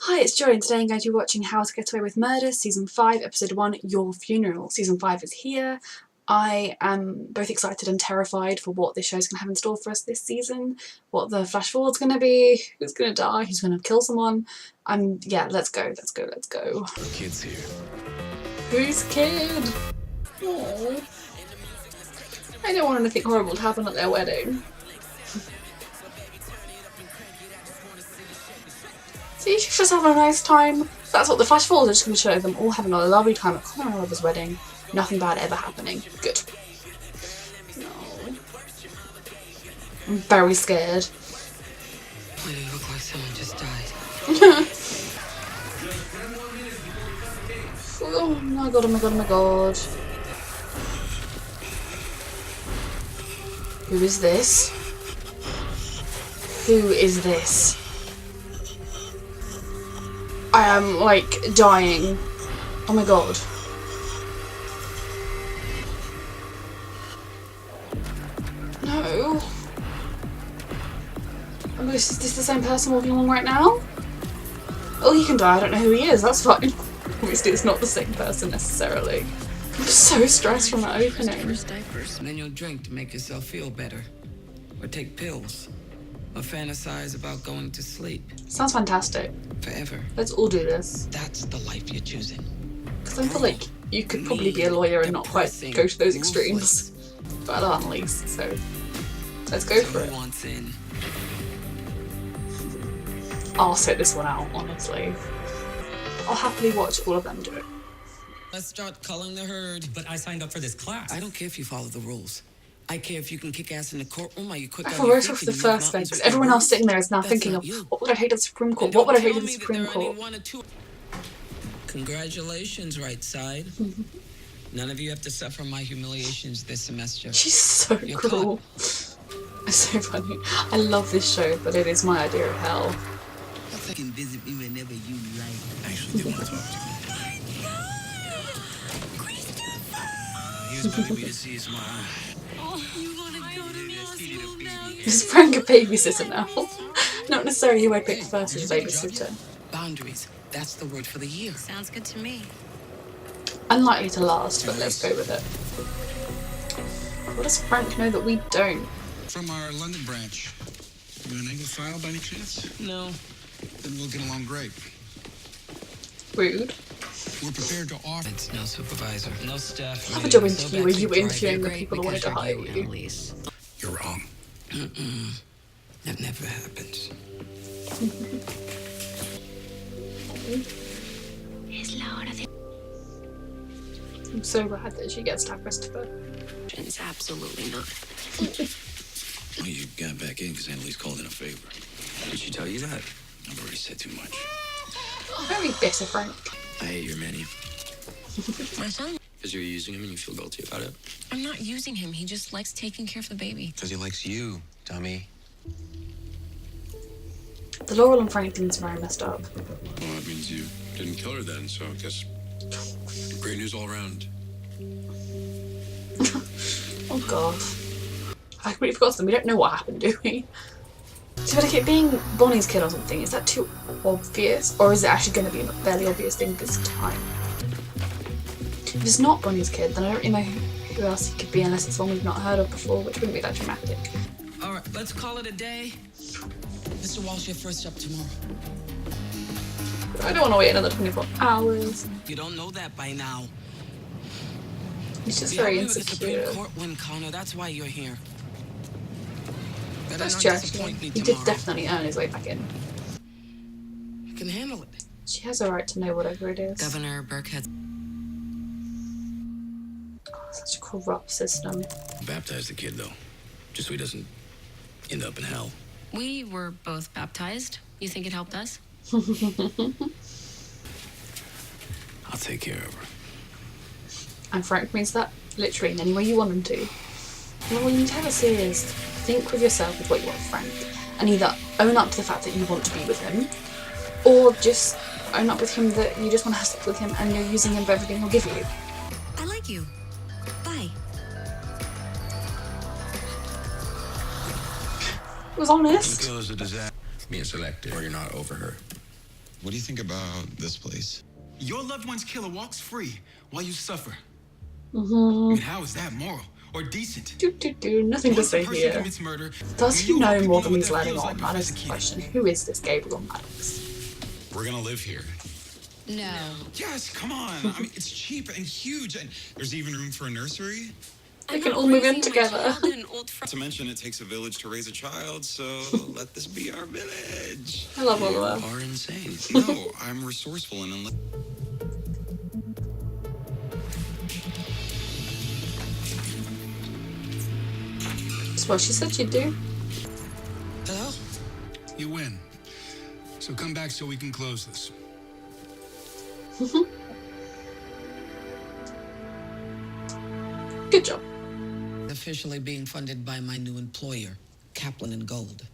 Hi, it's Joy, and today I'm going to be watching How to Get Away with Murder, Season 5, Episode 1, Your Funeral. Season 5 is here. I am both excited and terrified for what this show's going to have in store for us this season, what the flash forward's going to be, who's going to die, who's going to kill someone. Yeah, let's go. The kid's here. Whose kid? Aww. I don't want anything horrible to happen at their wedding. So you should just have a nice time. That's what the flash forward is just going to show them all having a lovely time at Conor and Oliver's wedding. Nothing bad ever happening. Good. No. I'm very scared. Why do you look like someone just died? Oh my god, oh my god, oh my god. Who is this? Who is this? I am, like, dying. Oh my god. No. Oh, is this the same person walking along right now? Oh, he can die. I don't know who he is. That's fine. Obviously, it's not the same person necessarily. I'm so stressed from that opening. And then you'll drink to make yourself feel better. Or take pills. Or fantasize about going to sleep. Sounds fantastic. Forever. Let's all do this. That's the life you're choosing. Because I feel like you could probably be a lawyer and not quite go to those extremes. But at least, so let's go for it. I'll sit this one out, honestly. I'll happily watch all of them do it. Let's start culling the herd. But I signed up for this class. I don't care if you follow the rules. I care if you can kick ass in the courtroom or you quick I on feel your very feet sorry for the and you move first bit, mountains because with everyone your else sitting there is now That's thinking not of, you. what would I hate of the Supreme Court? And What would I don't hate tell of the me that Supreme there are only Court? one or two. Congratulations, right side. None of you have to suffer my humiliations this semester. She's so You're cruel. It's so funny. I love this show, but it is my idea of hell. You can visit me whenever you like. I actually did want to talk to you. He was bugging me to see his smile. Is Frank a babysitter now? Not necessarily who I picked first as a babysitter. Boundaries. That's the word for the year. Sounds good to me. Unlikely to last, but let's go with it. What does Frank know that we don't? From our London branch. You an Anglophile by any chance? No. Then we'll get along great. Rude. We're prepared to offer. It's no supervisor, no staff. Have a job interview where you were interviewing the people who wanted to hire you. You're wrong. That never happens. I'm so glad that she gets to have Christopher. It's absolutely not. Well, you got back in because Annalise called in a favor. Did she tell you that? I've already said too much. Very bitter, Frank. I hate your Manny. My son? Because you're using him and you feel guilty about it? I'm not using him. He just likes taking care of the baby. Because he likes you, dummy. The Laurel and Frank thing's very messed up. Well, that means you didn't kill her then, so I guess great news all around. Oh god. I completely forgot them. We don't know what happened, do we? So, but it being Bonnie's kid or something, is that too obvious? Or is it actually going to be a fairly obvious thing this time? If it's not Bonnie's kid, then I don't really know who else it could be unless it's one we've not heard of before, which wouldn't be that dramatic. All right, let's call it a day. Mr. Walsh, you're first up tomorrow. I don't want to wait another 24 hours. You don't know that by now. He's just You very helped me with the Supreme insecure. Court win, Connor. That's why you're here. Better That's not true, actually. disappoint me He did tomorrow. definitely earn his way back in. You can handle it. She has a right to know whatever it is. Governor Burkhead. Oh, such a corrupt system. Baptize the kid, though. Just so he doesn't end up in hell. We were both baptized. You think it helped us? I'll take care of her. And Frank means that literally in any way you want him to. You know, what you need to have a serious think with yourself with what you want Frank, and either own up to the fact that you want to be with him, or just own up with him that you just want to have sex with him and you're using him for everything he'll give you. I like you. Bye. It was honest. Kill is a disaster. Being selective, or you're not over her. What do you think about this place? Your loved one's killer walks free while you suffer. I Mm-hmm. mean, how is that moral or decent? Nothing to Once a say person here. commits murder, Does he you know hope more to than what he's that letting feels on? like That before is the it's a question. kid. Who is this Gabriel Maddox? We're gonna live here. No. Yes, come on. I mean, it's cheap and huge, and there's even room for a nursery. They can all move in together. Not to mention, it takes a village to raise a child, so let this be our village. I love You Oliver. are insane. No, I'm resourceful and That's what she said she'd do. Hello? You win. So come back so we can close this. Good job. Officially being funded by my new employer, Kaplan and Gold.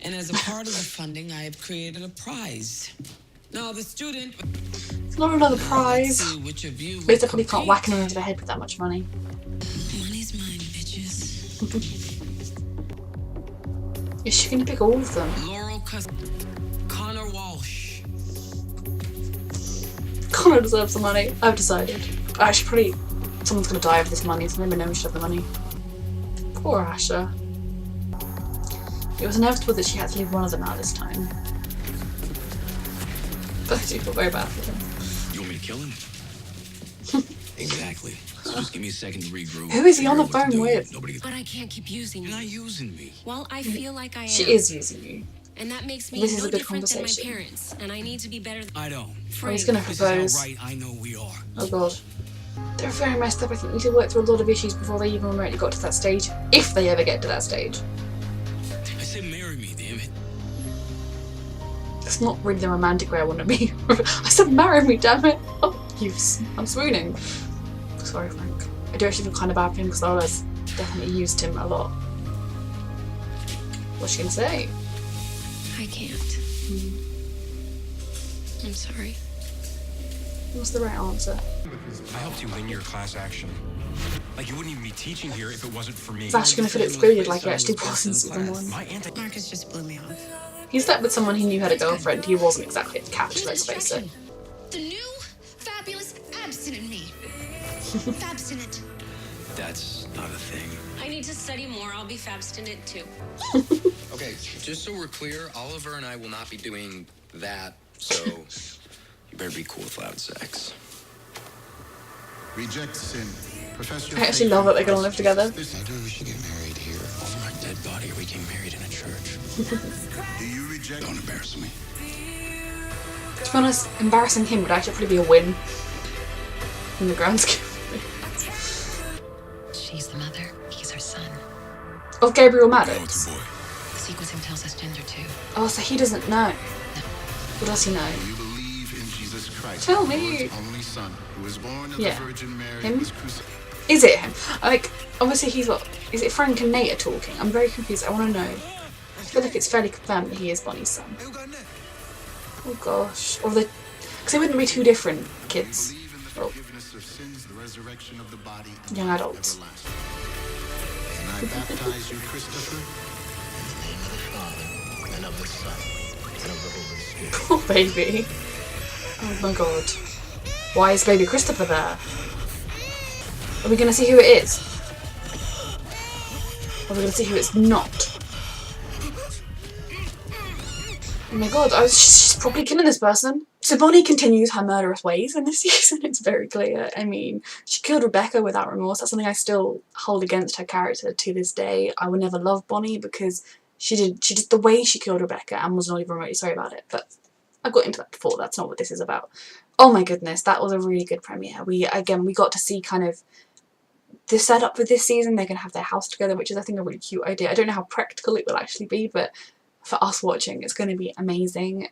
And as a part of the funding, I have created a prize. Now, the student... It's not another prize. Let's see which of you They will definitely can't compete. whack him over the head with that much money. Money's mine, bitches. Is she going to pick all of them? Laurel Connor Walsh. Connor deserves the money. I've decided. Actually, probably someone's going to die of this money, so maybe no one should have the money. Poor Asher. It was inevitable that she had to leave one of them out this time. But I do feel very bad for him. You want me to kill him? Exactly. So just give me a second to regroup. Who is he on the figure out what to phone do. with? Nobody gets... But I can't keep using You're you. not using me. Well, I feel like I am. She is using you. And that makes me This is no a good different than my conversation. parents. And I need to be better than I don't. Oh, he's going to propose. I know we are. Oh god. They're very messed up. I think we need to work through a lot of issues before they even remotely got to that stage. If they ever get to that stage. I said marry me, damn it. That's not really the romantic way I want to be. I said marry me, damn it. Oh, I'm swooning. Sorry, Frank. I do actually feel kind of bad for him because Ola's definitely used him a lot. What's she going to say? I can't. I'm sorry. What's the right answer? I helped you win your class action. Like, you wouldn't even be teaching here if it wasn't for me. He's actually going to feel excluded like he actually was in season 1. My anti- Marcus just blew me off. He slept with someone he knew had a girlfriend. He wasn't exactly a catch, let's face it. The new fabulous abstinent me. Fabstinent. That's not a thing. I need to study more. I'll be fabstinent too. Okay, just so we're clear, Oliver and I will not be doing that, so You better be cool with loud sex. Reject sin. Professor I actually love that they're going to live together. Maybe we should get married here. Over my dead body, or we get married in a church. Do you reject? Don't embarrass me. To be honest, embarrassing him would actually probably be a win. In the grand scheme. She's the mother. He's her son. Of Gabriel Go with Maddox. your boy. Sequencing tells us gender too. Oh, so he doesn't know. What does he know? You believe in Jesus Christ, Tell the me. Lord's only Son, who was born of Yeah. the Virgin Mary, Him? was crucified. Is it him? Like, obviously he's what? Is it Frank and Nate are talking? I'm very confused. I want to know. I feel like it's fairly confirmed that he is Bonnie's son. Oh gosh. Or the... Because they wouldn't be two different kids. Believe in the Well, forgiveness of sins, the resurrection of the body, and young life adults. everlasting. And I baptize you, Christopher, Poor baby. Oh my god. Why is baby Christopher there? Are we going to see who it is? Or are we going to see who it's not? Oh my god, she's probably killing this person. So Bonnie continues her murderous ways in this season, it's very clear. I mean, she killed Rebecca without remorse. That's something I still hold against her character to this day. I will never love Bonnie because she did the way she killed Rebecca and was not even remotely sorry about it. But I got into that before, that's not what this is about. Oh my goodness, that was a really good premiere. We got to see kind of the setup for this season. They're going to have their house together, which is I think a really cute idea. I don't know how practical it will actually be, but for us watching, it's going to be amazing.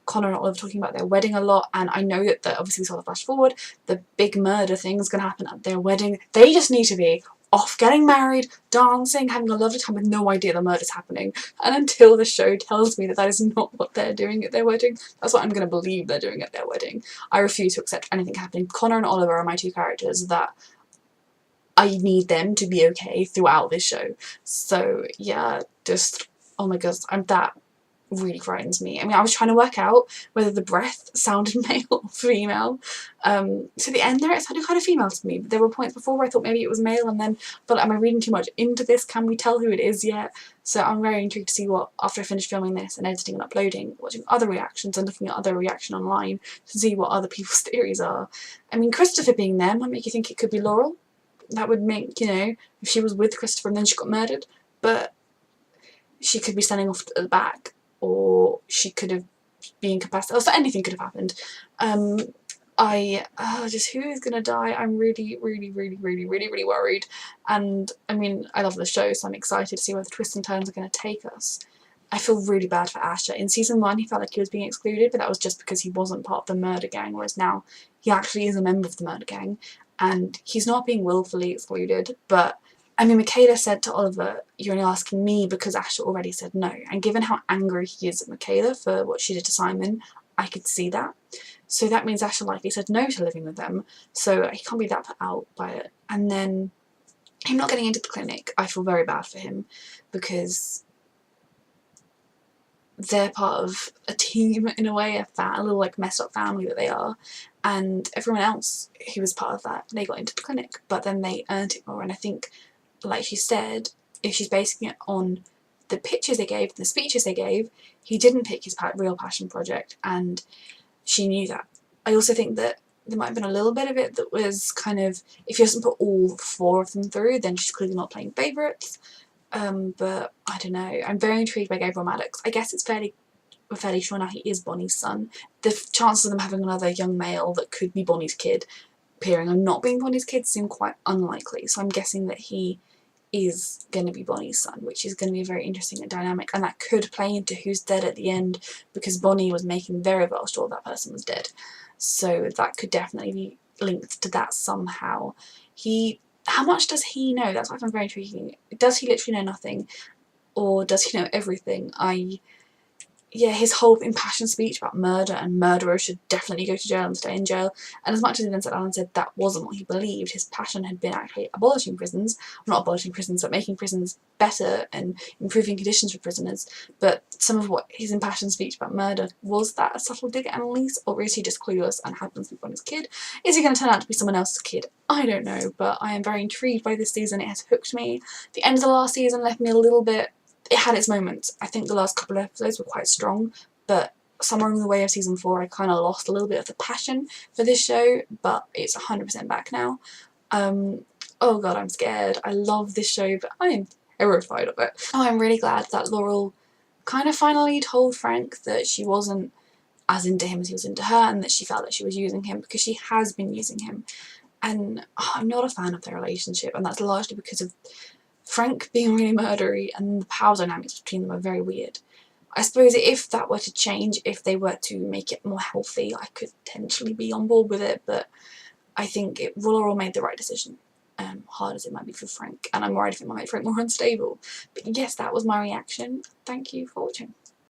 Connor and Oliver talking about their wedding a lot, and I know that obviously we saw the flash forward, the big murder thing is going to happen at their wedding. They just need to be off getting married, dancing, having a lovely time with no idea the murder's happening. And until the show tells me that that is not what they're doing at their wedding, that's what I'm going to believe they're doing at their wedding. I refuse to accept anything happening. Connor and Oliver are my two characters that I need them to be okay throughout this show. So yeah, just... oh my gosh, I'm that really frightens me. I mean, I was trying to work out whether the breath sounded male or female. To the end there, it sounded kind of female to me, but there were points before where I thought maybe it was male, and then I thought, am I reading too much into this? Can we tell who it is yet? So I'm very intrigued to see what, after I finish filming this and editing and uploading, watching other reactions and looking at other reaction online to see what other people's theories are. I mean, Christopher being there might make you think it could be Laurel. That would make, you know, if she was with Christopher and then she got murdered, but she could be standing off at the back, or she could have been incapacitated, so anything could have happened. Just who is gonna die? I'm really worried. And I mean, I love the show, so I'm excited to see where the twists and turns are gonna take us. I feel really bad for Asher. In season 1 he felt like he was being excluded, but that was just because he wasn't part of the murder gang, whereas now he actually is a member of the murder gang and he's not being willfully excluded. But I mean, Michaela said to Oliver, you're only asking me because Asher already said no. And given how angry he is at Michaela for what she did to Simon, I could see that. So that means Asher likely said no to living with them. So he can't be that put out by it. And then him not getting into the clinic, I feel very bad for him because they're part of a team in a way, a little like messed up family that they are, and everyone else who was part of that, they got into the clinic, but then they earned it more. And I think, like she said, if she's basing it on the pictures they gave, the speeches they gave, he didn't pick his real passion project, and she knew that. I also think that there might have been a little bit of it that was kind of, if she doesn't put all 4 of them through, then she's clearly not playing favourites. But I don't know. I'm very intrigued by Gabriel Maddox. I guess we're fairly sure now he is Bonnie's son. The chances of them having another young male that could be Bonnie's kid appearing and not being Bonnie's kid seem quite unlikely. So I'm guessing that he is going to be Bonnie's son, which is going to be very interesting and dynamic, and that could play into who's dead at the end, because Bonnie was making very well sure that person was dead. So that could definitely be linked to that somehow. How much does he know? That's what I find very intriguing. Does he literally know nothing? Or does he know everything? Yeah, his whole impassioned speech about murder and murderers should definitely go to jail and stay in jail. And as much as Vincent Allen said that wasn't what he believed, his passion had been actually abolishing prisons. Not abolishing prisons, but making prisons better and improving conditions for prisoners. But some of what his impassioned speech about murder, was that a subtle dig at Annalise? Or is he just clueless and happens to be Bonnie's kid? Is he going to turn out to be someone else's kid? I don't know, but I am very intrigued by this season. It has hooked me. The end of the last season left me a little bit... It had its moments. I think the last couple of episodes were quite strong, but somewhere along the way of season 4 I kind of lost a little bit of the passion for this show, but it's 100% back now. Oh god, I'm scared. I love this show, but I am terrified of it. Oh, I'm really glad that Laurel kind of finally told Frank that she wasn't as into him as he was into her, and that she felt that she was using him, because she has been using him. And I'm not a fan of their relationship, and that's largely because of Frank being really murdery, and the power dynamics between them are very weird. I suppose if that were to change, if they were to make it more healthy, I could potentially be on board with it, but I think Laurel made the right decision, hard as it might be for Frank, and I'm worried if it might make Frank more unstable. But yes, that was my reaction. Thank you for watching.